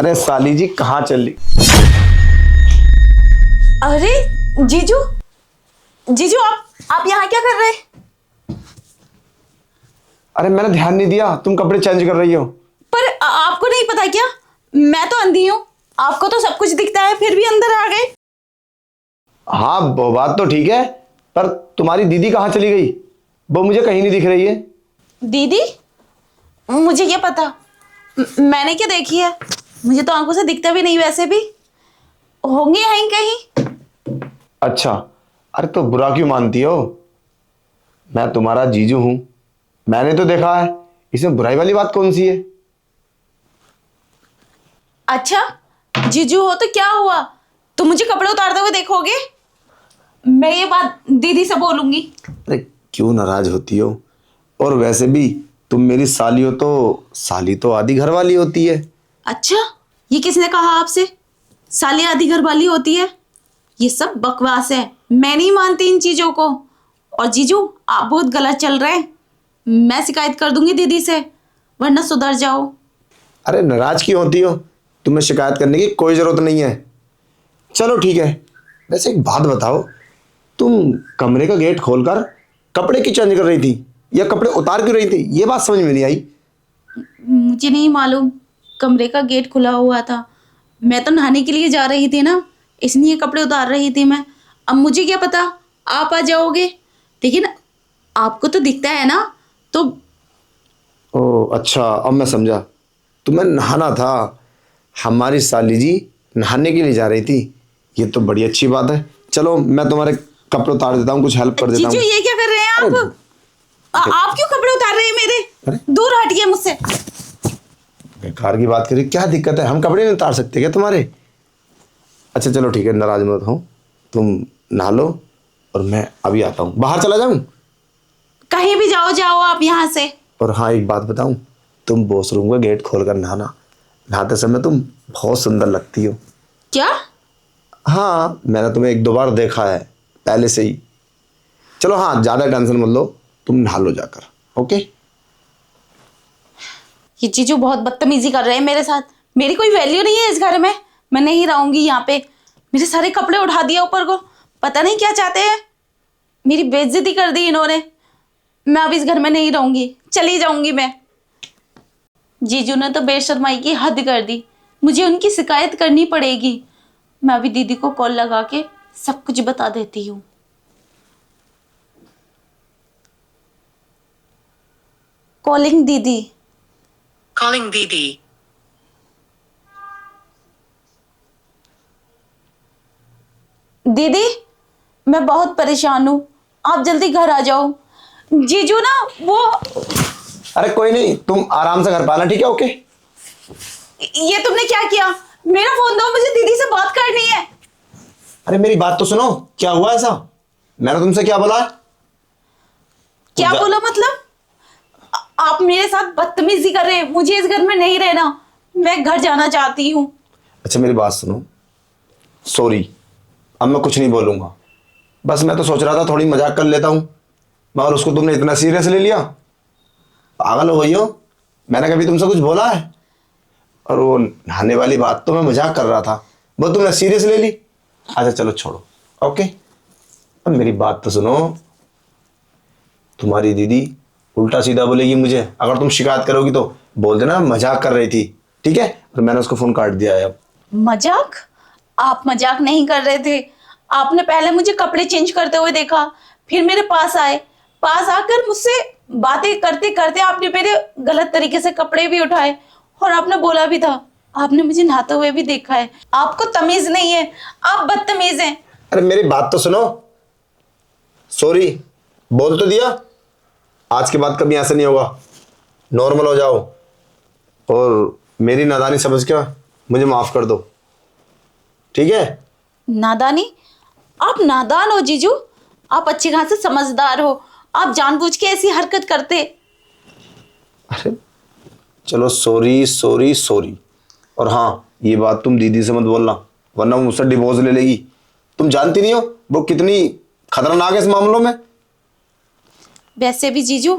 अरे साली जी कहाँ चली? अरे जीजू, जीजू आप यहाँ क्या कर रहे हैं? अरे मैंने ध्यान नहीं दिया, तुम कपड़े चेंज कर रही हो। पर आपको नहीं पता क्या? मैं तो अंधी हूँ, आपको तो सब कुछ दिखता है, फिर भी अंदर आ गए। हाँ वो बात तो ठीक है, पर तुम्हारी दीदी कहाँ चली गई? वो मुझे कहीं नहीं दिख रही है। दीदी? मुझे क्या पता, मैंने क्या देखी है? मुझे तो आंखों से दिखता भी नहीं, वैसे भी होंगे यहीं कहीं। अच्छा, अरे तो बुरा क्यों मानती हो? मैं तुम्हारा जीजू हूं, मैंने तो देखा है, इसमें बुराई वाली बात कौन सी है? अच्छा, जीजू हो तो क्या हुआ, तुम मुझे कपड़े उतारते हुए देखोगे? मैं ये बात दीदी से बोलूंगी। अरे क्यों नाराज होती हो? और वैसे भी तुम मेरी साली हो, तो साली तो आधी घर वाली होती है। अच्छा, ये किसने कहा आपसे साली आधी घर वाली होती है? ये सब बकवास है, मैं नहीं मानती इन चीजों को। और जीजू आप बहुत गलत चल रहे हैं, मैं शिकायत कर दूंगी दीदी से, वरना सुधर जाओ। अरे नाराज क्यों होती हो? तुम्हें शिकायत करने की कोई जरूरत नहीं है। चलो ठीक है, वैसे एक बात बताओ, तुम कमरे का गेट खोलकर कपड़े क्यों चेंज कर रही थी, या कपड़े उतार क्यों रही थी? ये बात समझ में नहीं आई। मुझे नहीं मालूम, कमरे का गेट खुला हुआ था, मैं तो नहाने के लिए जा रही थी ना, इसलिए कपड़े उतार रही थी मैं। अब मुझे क्या पता आप आ जाओगे, लेकिन आपको तो दिखता है ना, तो ओह अच्छा, अब मैं समझा, तुम्हें नहाना था। हमारी साली जी नहाने के लिए जा रही थी, ये तो बड़ी अच्छी बात है। चलो मैं तुम्हारे कपड़े उतार देता हूँ, कुछ हेल्प कर देता जीजू हूँ। ये क्या कर रहे हैं अरे, आप? आप क्यों कपड़े उतार रहे हैं मेरे? अरे दूर हटिए मुझसे। बेकार की बात करी, क्या दिक्कत है? हम कपड़े नहीं उतार सकते क्या तुम्हारे? अच्छा चलो ठीक है, नाराज मत हो, तुम नहा लो और मैं अभी आता हूँ। बाहर चला जाऊँ? कहीं भी जाओ जाओ आप यहाँ से। और हाँ एक बात बताऊँ, तुम वॉशरूम का गेट खोल कर नहाना, नहाते समय तुम बहुत सुंदर लगती हो। क्या? हाँ मैंने तुम्हें एक दो बार देखा है पहले से ही। चलो हाँ, ज़्यादा टेंशन मत लो, तुम नहा लो जाकर। ओके। ये जीजू बहुत बदतमीजी कर रहे हैं मेरे साथ, मेरी कोई वैल्यू नहीं है इस घर में, मैं नहीं रहूंगी यहाँ पे। मेरे सारे कपड़े उठा दिया ऊपर को, पता नहीं क्या चाहते हैं, मेरी बेइज्जती कर दी इन्होंने। मैं अब इस घर में नहीं रहूंगी, चली जाऊंगी मैं। जीजू ने तो बेशर्माई की हद कर दी, मुझे उनकी शिकायत करनी पड़ेगी। मैं अभी दीदी को कॉल लगा के सब कुछ बता देती हूँ। कॉलिंग दीदी। Calling Didi. दीदी मैं बहुत परेशान हूँ, आप जल्दी घर आ जाओ। जीजू ना वो, अरे कोई नहीं, तुम आराम से घर पाना, ठीक है? ओके। ये तुमने क्या किया? मेरा फोन दो, मुझे दीदी से बात करनी है। अरे मेरी बात तो सुनो, क्या हुआ ऐसा? मैंने तुमसे क्या बोला? क्या बोला मतलब? आप मेरे साथ बदतमीजी कर रहे हैं, मुझे इस घर में नहीं रहना, मैं घर जाना चाहती हूँ। अच्छा मेरी बात सुनो, सॉरी, अब मैं कुछ नहीं बोलूंगा। बस मैं तो सोच रहा था थोड़ी मजाक कर लेता हूँ, मगर उसको तुमने इतना सीरियस ले लिया। पागल हो गई हो? मैंने कभी तुमसे कुछ बोला है? और वो नहाने वाली बात तो मैं मजाक कर रहा था, वो तुमने सीरियस ले ली। अच्छा चलो छोड़ो, ओके। अब मेरी बात तो सुनो, तुम्हारी दीदी उल्टा सीधा बोलेगी मुझे, अगर तुम शिकायत करोगी तो बोल देना मजाक कर रही थी, ठीक है? और मैंने उसको फोन काट दिया है अब। मजाक? आप मजाक नहीं कर रहे थे, आपने पहले मुझे कपड़े चेंज करते हुए देखा, फिर मेरे पास आए, पास आकर मुझसे बातें करते करते आपने मेरे गलत तरीके से कपड़े भी उठाए, और आपने बोला भी था, आपने मुझे नहाते हुए भी देखा है। आपको तमीज नहीं है, आप बदतमीज हैं। अरे मेरी बात तो सुनो, सॉरी बोल तो दिया, आज के बाद कभी ऐसा नहीं होगा, नॉर्मल हो जाओ और मेरी नादानी समझ के मुझे माफ कर दो, ठीक है? नादानी? आप नादान हो जीजू, आप अच्छी खासी समझदार हो, आप जानबूझ के ऐसी हरकत करते। अरे चलो सॉरी सॉरी सॉरी। और हाँ ये बात तुम दीदी से मत बोलना, वरना वो मुझसे डिवोर्स ले लेगी। तुम जानती नहीं हो वो कितनी खतरनाक है इस मामलों में। वैसे भी जीजू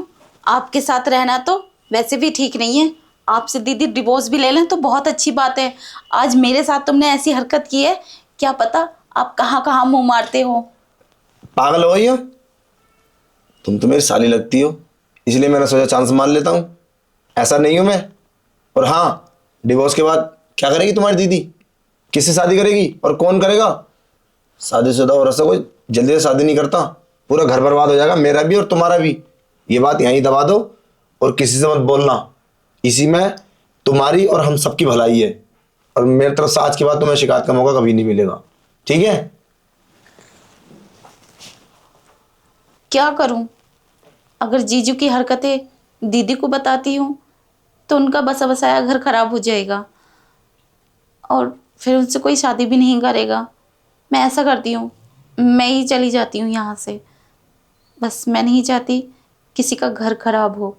आपके साथ रहना तो वैसे भी ठीक नहीं है, आपसे दीदी डिवोर्स भी ले लें तो बहुत अच्छी बात है। आज मेरे साथ तुमने ऐसी हरकत की है, क्या पता आप कहाँ कहाँ मुंह मारते हो। पागल हो गई हो? तुम तो मेरी साली लगती हो, इसलिए मैंने सोचा चांस मान लेता हूँ। ऐसा नहीं हूँ मैं। और हाँ, डिवोर्स के बाद क्या करेगी तुम्हारी दीदी? किससे शादी करेगी और कौन करेगा? शादीशुदा औरत से कोई जल्दी से शादी नहीं करता, पूरा घर बर्बाद हो जाएगा, मेरा भी और तुम्हारा भी। ये बात यहीं दबा दो और किसी से मत बोलना। इसी में तुम्हारी और हम सबकी भलाई है। और मेरी तरफ से आज के बाद तुम्हें शिकायत का मौका कभी नहीं मिलेगा, ठीक है? क्या करूं? अगर जीजू की हरकतें दीदी को बताती हूँ तो उनका बसा बसाया घर खराब हो जाएगा और फिर उनसे कोई शादी भी नहीं करेगा। मैं ऐसा करती हूँ, मैं ही चली जाती हूँ यहाँ से। बस मैं नहीं चाहती किसी का घर खराब हो।